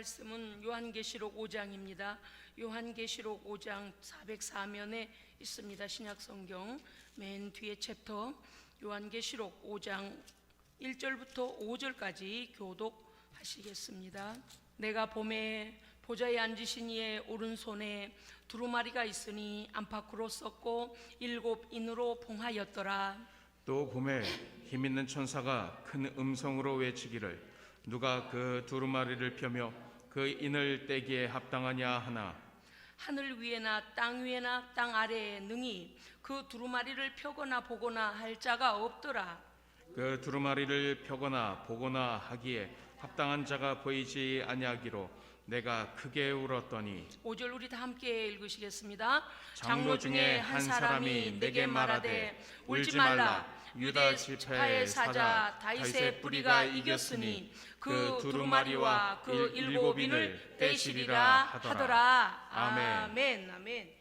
말씀은 요한계시록 5장입니다. 요한계시록 5장 404면에 있습니다. 신약성경 맨 뒤에 챕터 요한계시록 5장 1절부터 5절까지 교독하시겠습니다. 내가 봄에 보좌에 앉으신 이의 오른손에 두루마리가 있으니 안팎으로 썼고 7 인으로 봉하였더라. 또 봄에 힘있는 천사가 큰 음성으로 외치기를 누가 그 두루마리를 펴며 그 인을 떼기에 합당하냐 하나. 하늘 위에나 땅 위에나 땅 아래에 능히 그 두루마리를 펴거나 보거나 할 자가 없더라. 그 두루마리를 펴거나 보거나 하기에 합당한 자가 보이지 아니하기로 내가 크게 울었더니. 5절 우리 다 함께 읽으시겠습니다. 장로 중에 한 사람이 내게 말하되 울지 말라. 유다 지파의 사자 다윗의 뿌리가 이겼으니 그 두루마리와 그 7 인을 떼시리라 하더라. 아멘. 아멘.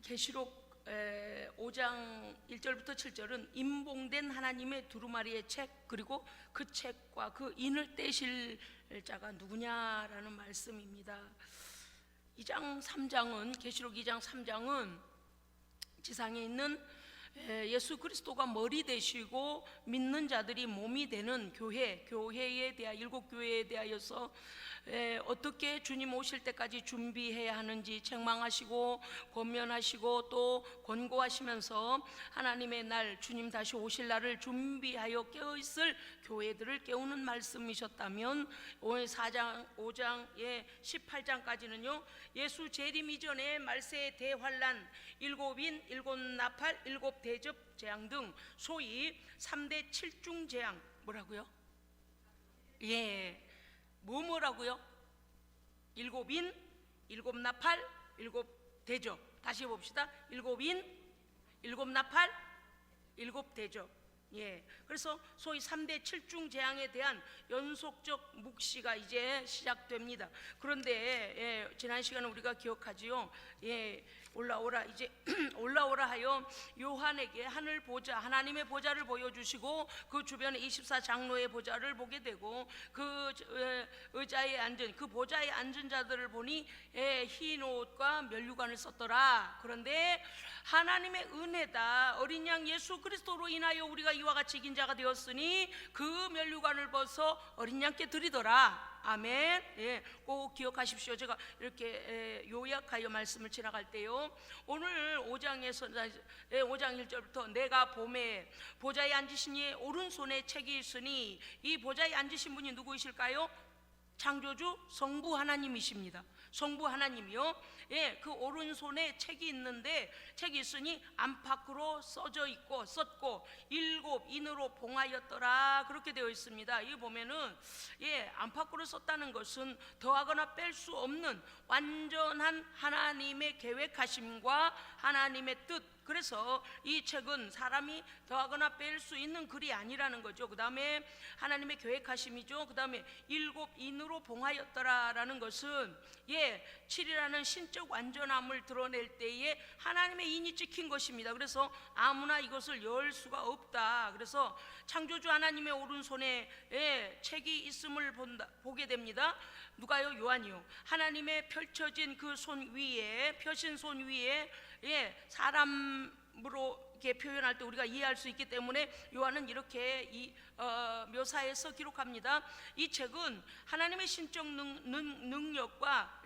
계시록 5장 1절부터 7절은 임봉된 하나님의 두루마리의 책, 그리고 그 책과 그 인을 떼실 자가 누구냐라는 말씀입니다. 2장 3장은 계시록 2장 3장은 지상에 있는 예수 그리스도가 머리 되시고 믿는 자들이 몸이 되는 교회에 대하여 7 교회에 대하여서 어떻게 주님 오실 때까지 준비해야 하는지 책망하시고 권면하시고 또 권고하시면서 하나님의 날, 주님 다시 오실 날을 준비하여 깨어있을 교회들을 깨우는 말씀이셨다면 5장의 18장까지는요 예수 재림 이전의 말세의 대환란, 7인, 7나팔, 7대접 재앙 등 소위 3대 7중 재앙, 뭐라고요? 뭐라고요? 7인, 7나팔, 7대접. 다시 해봅시다. 7인, 7나팔, 7대접. 그래서 소위 3대 7중 재앙에 대한 연속적 묵시가 이제 시작됩니다. 그런데 지난 시간에 우리가 기억하지요. 올라오라, 이제 올라오라 하여 요한에게 하늘 보좌, 하나님의 보좌를 보여주시고 그 주변에 24장로의 보좌를 보게 되고 그 의자에 앉은, 그 보좌에 앉은 자들을 보니 흰 옷과 면류관을 썼더라. 그런데 하나님의 은혜다, 어린 양 예수 그리스도로 인하여 우리가 이와 같이 이긴 자가 되었으니 그 면류관을 벗어 어린 양께 드리더라. 아멘. 꼭 기억하십시오. 제가 이렇게 요약하여 말씀을 지나갈 때요, 오늘 5장에서 5장 1절부터 내가 봄에 보좌에 앉으신 이의 오른손에 책이 있으니, 이 보좌에 앉으신 분이 누구이실까요? 창조주 성부 하나님이십니다. 성부 하나님이요. 그 오른손에 책이 있는데, 책이 있으니 안팎으로 써져 있고 썼고 7 인으로 봉하였더라, 그렇게 되어 있습니다. 이 보면은 안팎으로 썼다는 것은 더하거나 뺄 수 없는 완전한 하나님의 계획하심과 하나님의 뜻, 그래서 이 책은 사람이 더하거나 뺄 수 있는 글이 아니라는 거죠. 그 다음에 하나님의 계획하심이죠. 그 다음에 7 인으로 봉하였더라라는 것은 7이라는 신적 완전함을 드러낼 때에 하나님의 인이 찍힌 것입니다. 그래서 아무나 이것을 열 수가 없다. 그래서 창조주 하나님의 오른손에 책이 있음을 보게 됩니다. 누가요? 요한이요. 하나님의 펼쳐진 그 손 위에, 펴신 손 위에 사람으로 이렇게 표현할 때 우리가 이해할 수 있기 때문에 요한은 이렇게 묘사해서 기록합니다. 이 책은 하나님의 신적 능력과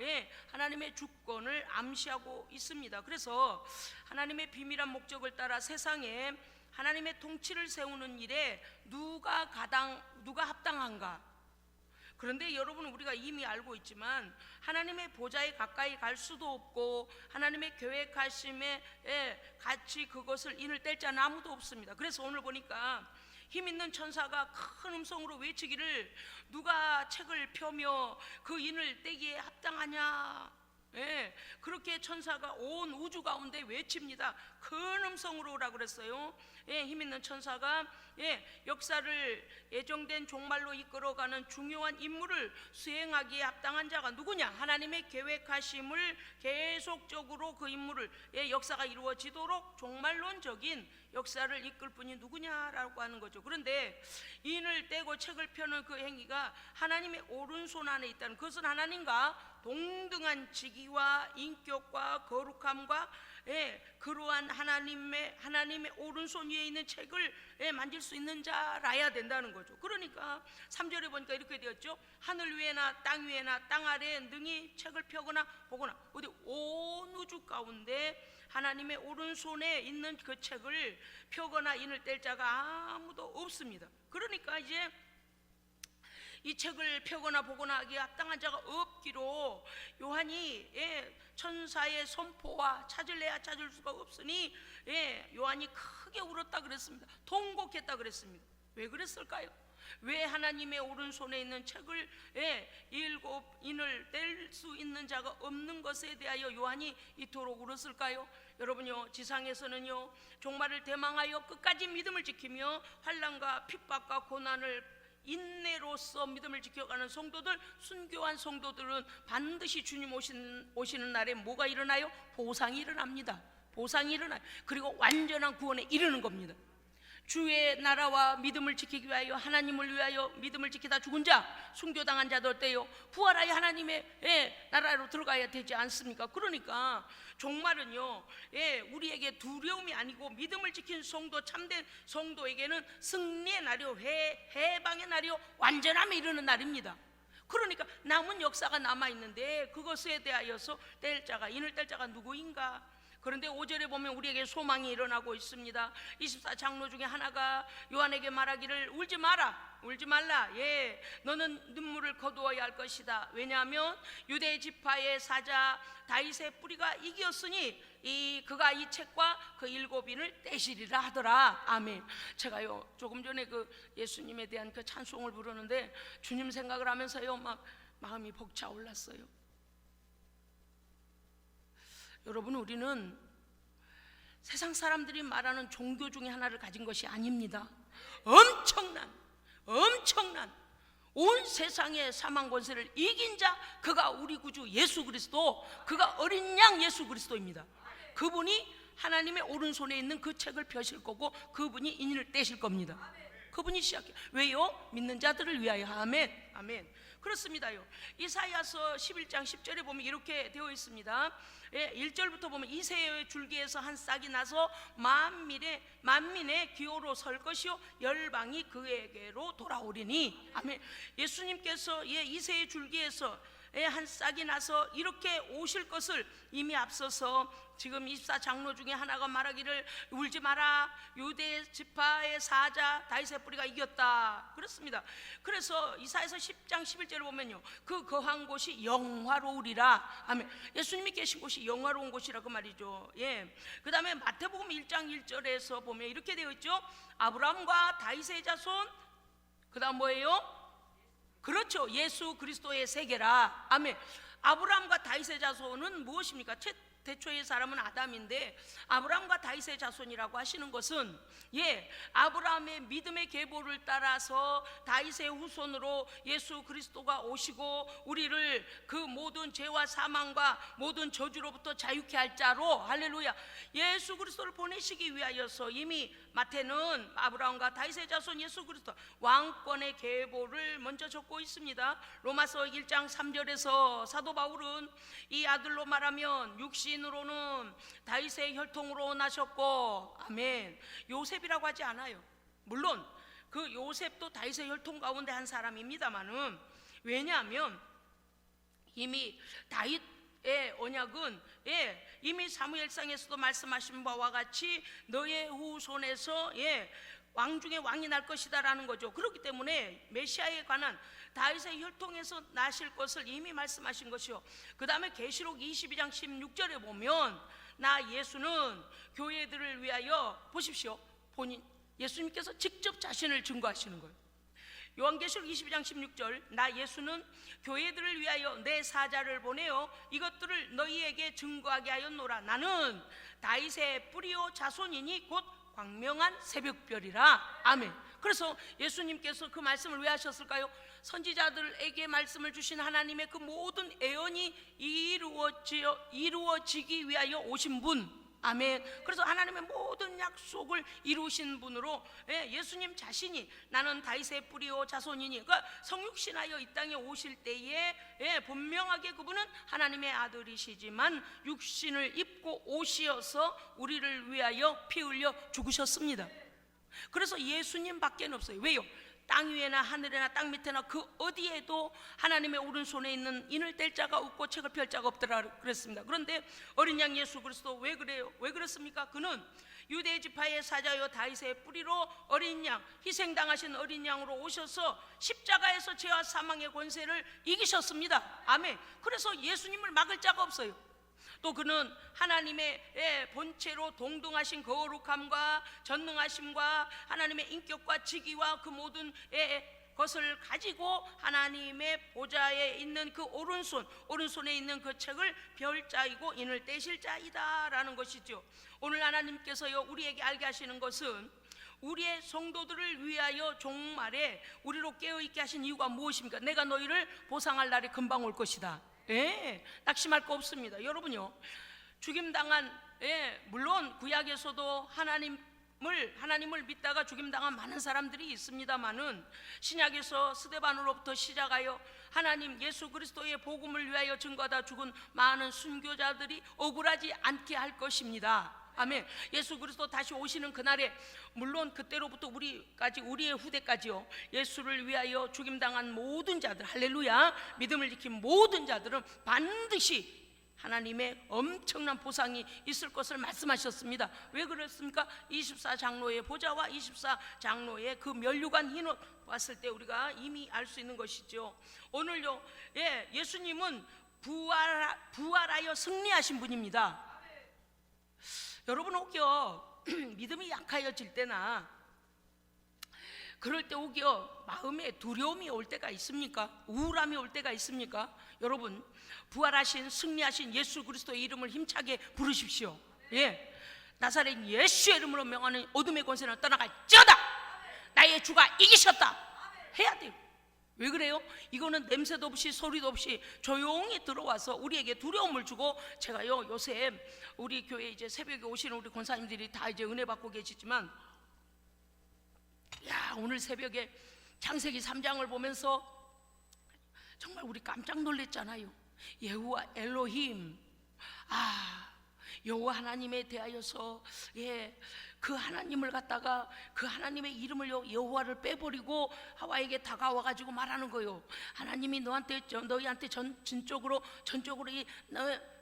하나님의 주권을 암시하고 있습니다. 그래서 하나님의 비밀한 목적을 따라 세상에 하나님의 통치를 세우는 일에 누가 합당한가? 그런데 여러분, 우리가 이미 알고 있지만 하나님의 보좌에 가까이 갈 수도 없고 하나님의 계획하심에 같이 그것을 인을 뗄 자는 아무도 없습니다. 그래서 오늘 보니까 힘있는 천사가 큰 음성으로 외치기를 누가 책을 펴며 그 인을 떼기에 합당하냐? 예, 그렇게 천사가 온 우주 가운데 외칩니다. 큰 음성으로 오라 그랬어요. 예, 힘 있는 천사가 역사를 예정된 종말로 이끌어가는 중요한 임무를 수행하기에 합당한 자가 누구냐? 하나님의 계획하심을 계속적으로 그 임무를 역사가 이루어지도록 종말론적인 역사를 이끌 분이 누구냐라고 하는 거죠. 그런데 인을 떼고 책을 펴는 그 행위가 하나님의 오른손 안에 있다는, 그것은 하나님과 동등한 직위와 인격과 거룩함과 그러한 하나님의 오른손 위에 있는 책을 만질 수 있는 자라야 된다는 거죠. 그러니까 3절에 보니까 이렇게 되었죠. 하늘 위에나 땅 위에나 땅 아래에 능히 책을 펴거나 보거나, 어디 온 우주 가운데 하나님의 오른손에 있는 그 책을 펴거나 인을 뗄 자가 아무도 없습니다. 그러니까 이제 이 책을 펴거나 보거나 하기에 합당한 자가 없기로 요한이 천사의 선포와 찾을래야 찾을 수가 없으니 요한이 크게 울었다 그랬습니다. 통곡했다 그랬습니다. 왜 그랬을까요? 왜 하나님의 오른손에 있는 책을 일곱 인을 뗄 수 있는 자가 없는 것에 대하여 요한이 이토록 울었을까요? 여러분요, 지상에서는요 종말을 대망하여 끝까지 믿음을 지키며 환난과 핍박과 고난을 인내로서 믿음을 지켜가는 성도들, 순교한 성도들은 반드시 주님 오시는 날에 뭐가 일어나요? 보상이 일어납니다. 보상이 일어나요. 그리고 완전한 구원에 이르는 겁니다. 주의 나라와 믿음을 지키기 위하여, 하나님을 위하여 믿음을 지키다 죽은 자, 순교당한 자들 때요 부활하여 하나님의 나라로 들어가야 되지 않습니까? 그러니까 종말은요 우리에게 두려움이 아니고 믿음을 지킨 성도, 참된 성도에게는 승리의 날이요 해방의 날이요 완전함에 이르는 날입니다. 그러니까 남은 역사가 남아있는데 그것에 대하여서 뗄 자가, 인을 뗄 자가 누구인가? 그런데 5절에 보면 우리에게 소망이 일어나고 있습니다. 24장로 중에 하나가 요한에게 말하기를 울지 마라, 울지 말라. 너는 눈물을 거두어야 할 것이다. 왜냐하면 유대 지파의 사자 다윗의 뿌리가 이겼으니 그가 이 책과 그 7인을 떼시리라 하더라. 아멘. 제가요 조금 전에 그 예수님에 대한 그 찬송을 부르는데 주님 생각을 하면서요 막 마음이 벅차올랐어요. 여러분, 우리는 세상 사람들이 말하는 종교 중에 하나를 가진 것이 아닙니다. 엄청난 온 세상의 사망 권세를 이긴 자, 그가 우리 구주 예수 그리스도, 그가 어린 양 예수 그리스도입니다. 그분이 하나님의 오른손에 있는 그 책을 펴실 거고 그분이 인을 떼실 겁니다. 그분이 시작해요. 왜요? 믿는 자들을 위하여. 아멘. 아멘. 그렇습니다요. 이사야서 11장 10절에 보면 이렇게 되어 있습니다. 1절부터 보면 이새의 줄기에서 한 싹이 나서 만민의 기호로 설 것이요 열방이 그에게로 돌아오리니. 아멘. 예수님께서 이새의 줄기에서 한 싹이 나서 이렇게 오실 것을 이미 앞서서 지금 24장로 중에 하나가 말하기를 울지 마라, 유대 지파의 사자 다윗의 뿌리가 이겼다 그렇습니다. 그래서 이사야서 10장 11절을 보면요 그 거한 곳이 영화로우리라. 아멘. 예수님이 계신 곳이 영화로운 곳이라 그 말이죠. 그 다음에 마태복음 1장 1절에서 보면 이렇게 되어 있죠. 아브라함과 다윗의 자손, 그 다음 뭐예요? 그렇죠, 예수 그리스도의 세계라. 아멘. 아브라함과 다윗의 자손은 무엇입니까? 대초의 사람은 아담인데 아브라함과 다윗의 자손이라고 하시는 것은 아브라함의 믿음의 계보를 따라서 다윗의 후손으로 예수 그리스도가 오시고 우리를 그 모든 죄와 사망과 모든 저주로부터 자유케 할 자로, 할렐루야, 예수 그리스도를 보내시기 위하여서 이미 마태는 아브라함과 다윗의 자손 예수 그리스도 왕권의 계보를 먼저 적고 있습니다. 로마서 1장 3절에서 사도 바울은 이 아들로 말하면 육신으로는 다윗의 혈통으로 나셨고, 아멘, 요셉이라고 하지 않아요. 물론 그 요셉도 다윗의 혈통 가운데 한 사람입니다만은, 왜냐하면 이미 다윗의 언약은 이미 사무엘상에서도 말씀하신 바와 같이 너의 후손에서 왕 중에 왕이 날 것이다 라는 거죠. 그렇기 때문에 메시아에 관한 다윗의 혈통에서 나실 것을 이미 말씀하신 것이요. 그 다음에 계시록 22장 16절에 보면 나 예수는 교회들을 위하여, 보십시오, 본인 예수님께서 직접 자신을 증거하시는 거예요. 요한계시록 22장 16절, 나 예수는 교회들을 위하여 내 사자를 보내어 이것들을 너희에게 증거하게 하였노라. 나는 다윗의 뿌리요 자손이니 곧 광명한 새벽별이라. 아멘. 그래서 예수님께서 그 말씀을 왜 하셨을까요? 선지자들에게 말씀을 주신 하나님의 그 모든 애언이 이루어지기 위하여 오신 분. 아멘. 그래서 하나님의 모든 약속을 이루신 분으로, 예수님 자신이 나는 다윗의 뿌리요 자손이니, 그러니까 성육신하여 이 땅에 오실 때에 분명하게 그분은 하나님의 아들이시지만 육신을 입고 오시어서 우리를 위하여 피 흘려 죽으셨습니다. 그래서 예수님밖에 없어요. 왜요? 땅 위에나 하늘에나 땅 밑에나 그 어디에도 하나님의 오른손에 있는 인을 뗄 자가 없고 책을 펼 자가 없더라 그랬습니다. 그런데 어린 양 예수 그리스도 왜 그래요? 왜 그렇습니까? 그는 유대 지파의 사자요 다윗의 뿌리로 어린 양, 희생당하신 어린 양으로 오셔서 십자가에서 죄와 사망의 권세를 이기셨습니다. 아멘. 그래서 예수님을 막을 자가 없어요. 또 그는 하나님의 본체로 동등하신 거룩함과 전능하심과 하나님의 인격과 직위와 그 모든 것을 가지고 하나님의 보좌에 있는 그 오른손에 있는 그 책을 펼 자이고 인을 떼실 자이다라는 것이죠. 오늘 하나님께서요 우리에게 알게 하시는 것은 우리의 성도들을 위하여 종말에 우리로 깨어있게 하신 이유가 무엇입니까? 내가 너희를 보상할 날이 금방 올 것이다. 낙심할 거 없습니다. 여러분요, 죽임당한, 물론 구약에서도 하나님을 믿다가 죽임당한 많은 사람들이 있습니다만은 신약에서 스데반으로부터 시작하여 하나님 예수 그리스도의 복음을 위하여 증거하다 죽은 많은 순교자들이 억울하지 않게 할 것입니다. 아멘. 예수 그리스도 다시 오시는 그날에 물론 그때로부터 우리의 후대까지요 예수를 위하여 죽임당한 모든 자들, 할렐루야, 믿음을 지킨 모든 자들은 반드시 하나님의 엄청난 보상이 있을 것을 말씀하셨습니다. 왜 그렇습니까? 24장로의 보좌와 24장로의 그 면류관 흰옷 봤을 때 우리가 이미 알 수 있는 것이죠. 오늘요, 예수님은 부활하여 승리하신 분입니다. 여러분 혹여 믿음이 약하여질 때나 그럴 때 혹여 마음에 두려움이 올 때가 있습니까? 우울함이 올 때가 있습니까? 여러분, 부활하신 승리하신 예수 그리스도의 이름을 힘차게 부르십시오. 나사렛 예수의 이름으로 명하는 어둠의 권세는 떠나갈지어다. 나의 주가 이기셨다 해야 돼요. 왜 그래요? 이거는 냄새도 없이 소리도 없이 조용히 들어와서 우리에게 두려움을 주고, 제가요 요새 우리 교회 이제 새벽에 오시는 우리 권사님들이 다 이제 은혜 받고 계시지만, 오늘 새벽에 창세기 3장을 보면서 정말 우리 깜짝 놀랐잖아요. 여호와 엘로힘, 여호와 하나님에 대하여서 그 하나님을 갖다가 그 하나님의 이름을 여호와를 빼버리고 하와에게 다가와가지고 말하는 거예요. 하나님이 너희한테 전적으로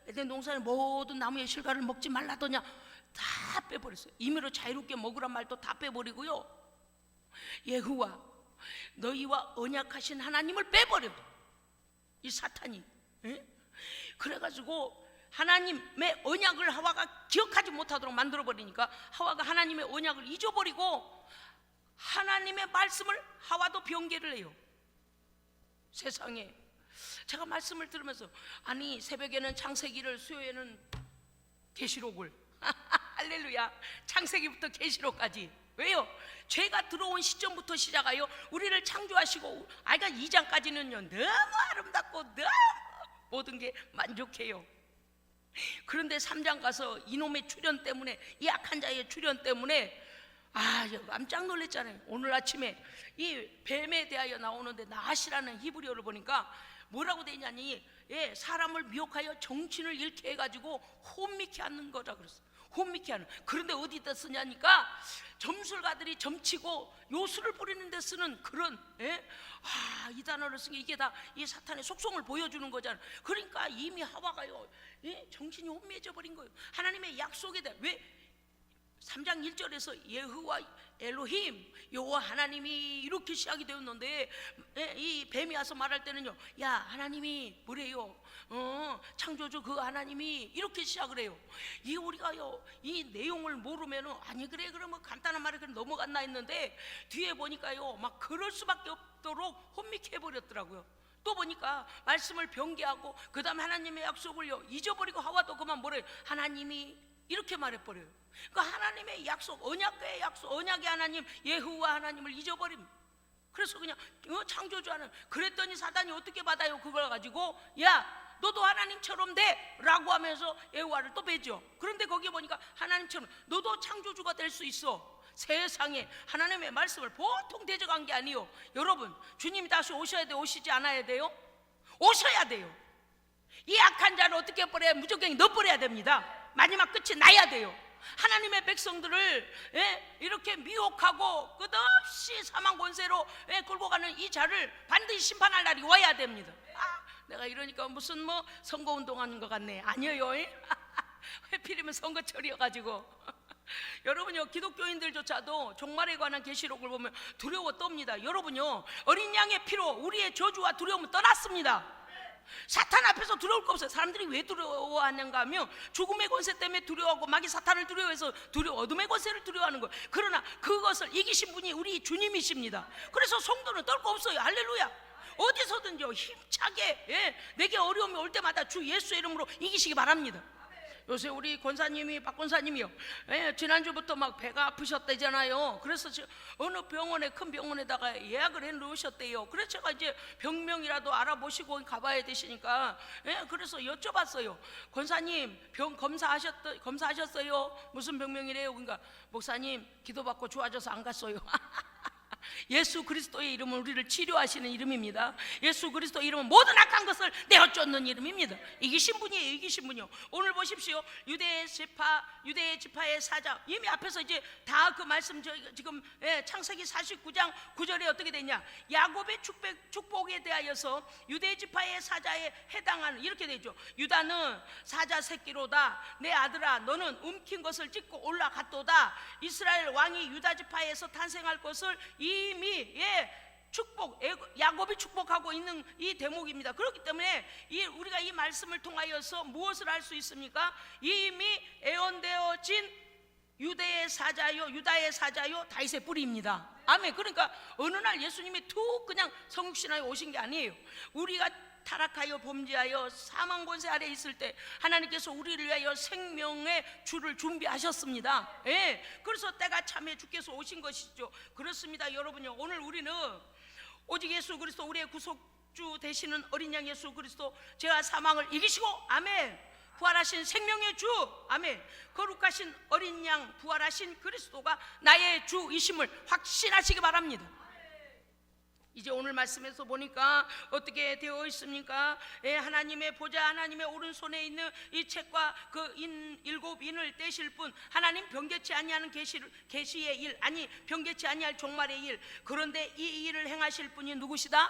내 농산의 모든 나무의 실과를 먹지 말라더냐, 다 빼버렸어요. 임의로 자유롭게 먹으란 말도 다 빼버리고요, 여호와 너희와 언약하신 하나님을 빼버려, 이 사탄이. 그래가지고 하나님의 언약을 하와가 기억하지 못하도록 만들어버리니까 하와가 하나님의 언약을 잊어버리고 하나님의 말씀을 하와도 변개를 해요. 세상에, 제가 말씀을 들으면서 아니 새벽에는 창세기를, 수요에는 계시록을 할렐루야, 창세기부터 계시록까지. 왜요? 죄가 들어온 시점부터 시작하여 우리를 창조하시고 2장까지는요 너무 아름답고 너무 모든 게 만족해요. 그런데 3장 가서 이놈의 출현 때문에, 이 악한 자의 출현 때문에 깜짝 놀랐잖아요. 오늘 아침에 이 뱀에 대하여 나오는데 나하시라는 히브리어를 보니까 뭐라고 되어 있냐니, 사람을 미혹하여 정신을 잃게 해가지고 혼미케 하는 거라 그랬어. 혼미케 하는. 그런데 어디다 쓰냐니까 점술가들이 점치고 요술을 부리는 데 쓰는 그런, 이 단어를 쓴 게 이게 다 이 사탄의 속성을 보여주는 거잖아. 그러니까 이미 하와가요 정신이 혼미해져 버린 거예요. 하나님의 약속에 대해. 왜 3장 1절에서 여호와 엘로힘, 여호와 하나님이 이렇게 시작이 되었는데, 이 뱀이 와서 말할 때는요, 야 하나님이 뭐래요? 창조주 그 하나님이 이렇게 시작을 해요. 우리가요 이 내용을 모르면은 아니 그래 그러면 간단한 말에 그냥 넘어갔나 했는데 뒤에 보니까요 막 그럴 수밖에 없도록 혼미케 해버렸더라고요. 또 보니까 말씀을 변개하고 그 다음에 하나님의 약속을 잊어버리고 하와도 그만 뭐래요? 하나님이 이렇게 말해버려요. 그 하나님의 약속, 언약의 약속, 언약의 하나님 예후와 하나님을 잊어버립니다. 그래서 그냥 창조주 하나님, 그랬더니 사단이 어떻게 받아요? 그걸 가지고 야 너도 하나님처럼 돼 라고 하면서 예후와를 또 배죠. 그런데 거기에 보니까 하나님처럼 너도 창조주가 될 수 있어. 세상에 하나님의 말씀을 보통 대적한 게 아니요. 여러분, 주님이 다시 오셔야 돼요? 오시지 않아야 돼요? 오셔야 돼요. 이 악한 자를 어떻게 버려야? 무조건 넣어버려야 됩니다. 마지막 끝이 나야 돼요. 하나님의 백성들을 이렇게 미혹하고 끝없이 사망 권세로 끌고 가는 이 자를 반드시 심판할 날이 와야 됩니다. 내가 이러니까 무슨 뭐 선거운동하는 것 같네. 아니에요. 회필이면 선거철이어가지고 여러분요, 기독교인들조차도 종말에 관한 계시록을 보면 두려워 떱니다. 여러분요, 어린 양의 피로 우리의 저주와 두려움은 떠났습니다. 사탄 앞에서 두려울 거 없어요. 사람들이 왜 두려워하는가 하면 죽음의 권세 때문에 두려워하고 마귀 사탄을 두려워해서 어둠의 권세를 두려워하는 거예요. 그러나 그것을 이기신 분이 우리 주님이십니다. 그래서 성도는 떨 거 없어요. 할렐루야. 어디서든요 힘차게 내게 어려움이 올 때마다 주 예수의 이름으로 이기시기 바랍니다. 요새 우리 권사님이 박 권사님이요, 지난주부터 막 배가 아프셨다잖아요. 그래서 어느 병원에, 큰 병원에다가 예약을 해 놓으셨대요. 그래서 제가 이제 병명이라도 알아보시고 가봐야 되시니까 그래서 여쭤봤어요. 권사님 병 검사하셨어요? 무슨 병명이래요? 그러니까 목사님 기도받고 좋아져서 안 갔어요. 예수 그리스도의 이름은 우리를 치료하시는 이름입니다. 예수 그리스도의 이름은 모든 악한 것을 내어쫓는 이름입니다. 이기신 분이에요. 이기신 분이요. 오늘 보십시오. 유대의 지파의 사자, 이미 앞에서 이제 다 그 말씀 지금 창세기 49장 9절에 어떻게 되냐, 야곱의 축복에 대하여서 유대 지파의 사자에 해당하는, 이렇게 되죠. 유다는 사자 새끼로다. 내 아들아 너는 움킨 것을 찢고 올라갔도다. 이스라엘 왕이 유다 지파에서 탄생할 것을 이미 축복, 야곱이 축복하고 있는 이 대목입니다. 그렇기 때문에 우리가 이 말씀을 통하여서 무엇을 할 수 있습니까? 이미 애언되어진 유다의 사자요 다윗의 뿌리입니다. 아멘. 그러니까 어느 날 예수님이 툭 그냥 성육신하여 오신 게 아니에요. 우리가 타락하여 범죄하여 사망 권세 아래 있을 때 하나님께서 우리를 위하여 생명의 주를 준비하셨습니다. 그래서 때가 참에 주께서 오신 것이죠. 그렇습니다. 여러분요, 오늘 우리는 오직 예수 그리스도, 우리의 구속주 되시는 어린 양 예수 그리스도, 죄와 사망을 이기시고, 아멘, 부활하신 생명의 주, 아멘, 거룩하신 어린 양 부활하신 그리스도가 나의 주이심을 확신하시기 바랍니다. 이제 오늘 말씀에서 보니까 어떻게 되어 있습니까? 하나님의 보좌, 하나님의 오른손에 있는 이 책과 그 일곱 인을 떼실 분, 하나님 변개치 아니하는 계시의 일, 아니 변개치 아니할 종말의 일, 그런데 이 일을 행하실 분이 누구시다?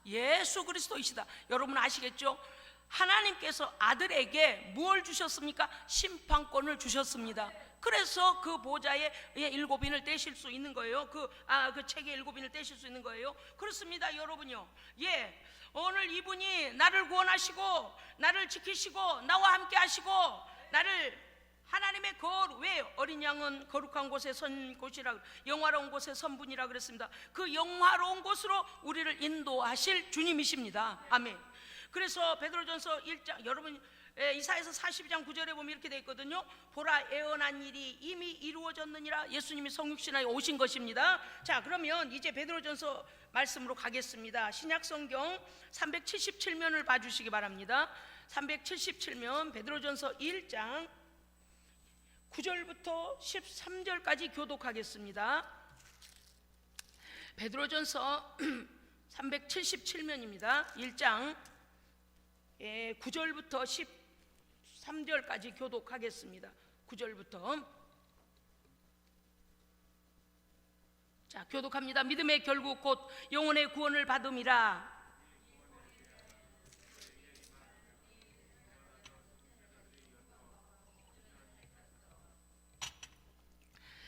예수 그리스도이시다. 여러분 아시겠죠? 하나님께서 아들에게 무엇을 주셨습니까? 심판권을 주셨습니다. 그래서 그 보좌에 일곱 인을 떼실 수 있는 거예요. 그 책의 일곱 인을 떼실 수 있는 거예요. 그렇습니다. 여러분요, 오늘 이분이 나를 구원하시고 나를 지키시고 나와 함께 하시고 나를 하나님의 왜 어린 양은 거룩한 곳에 선 곳이라, 영화로운 곳에 선 분이라 그랬습니다. 그 영화로운 곳으로 우리를 인도하실 주님이십니다. 아멘. 그래서 베드로전서 1장, 여러분 이사야서 42장 9절에 보면 이렇게 되어 있거든요. 보라, 예언한 일이 이미 이루어졌느니라. 예수님이 성육신하여 오신 것입니다. 자, 그러면 이제 베드로전서 말씀으로 가겠습니다. 신약성경 377면을 봐주시기 바랍니다. 377면 베드로전서 1장 9절부터 13절까지 교독하겠습니다. 베드로전서 377면입니다. 1장 9절부터 13절까지 교독하겠습니다. 9절부터. 자, 교독합니다. 믿음의 결국 곧 영혼의 구원을 받음이라.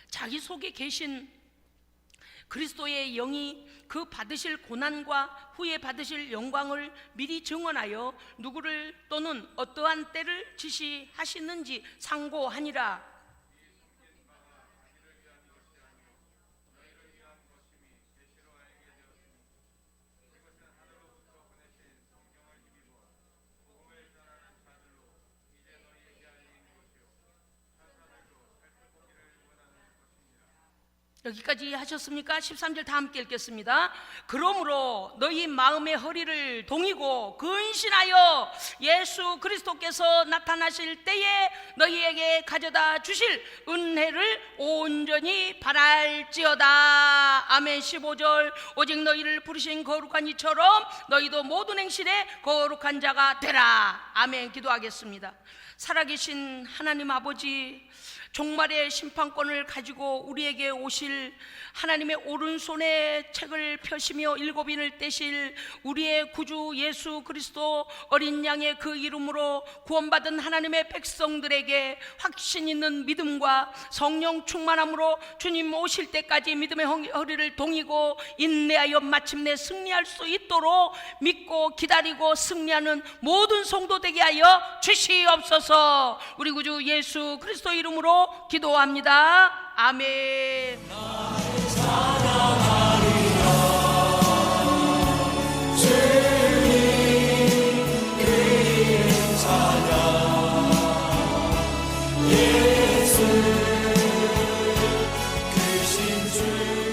자기 속에 계신 그리스도의 영이 그 받으실 고난과 후에 받으실 영광을 미리 증언하여 누구를 또는 어떠한 때를 지시하시는지 상고하니라. 여기까지 하셨습니까? 13절 다 함께 읽겠습니다. 그러므로 너희 마음의 허리를 동이고 근신하여 예수 그리스도께서 나타나실 때에 너희에게 가져다 주실 은혜를 온전히 바랄지어다. 아멘. 15절 오직 너희를 부르신 거룩한 이처럼 너희도 모든 행실에 거룩한 자가 되라. 아멘. 기도하겠습니다. 살아계신 하나님 아버지, 종말의 심판권을 가지고 우리에게 오실 하나님의 오른손에 책을 펴시며 일곱인을 떼실 우리의 구주 예수 그리스도 어린 양의 그 이름으로 구원받은 하나님의 백성들에게 확신 있는 믿음과 성령 충만함으로 주님 오실 때까지 믿음의 허리를 동이고 인내하여 마침내 승리할 수 있도록 믿고 기다리고 승리하는 모든 성도 되게 하여 주시옵소서. 우리 구주 예수 그리스도 이름으로 기도합니다. 아멘. 예수 크신 주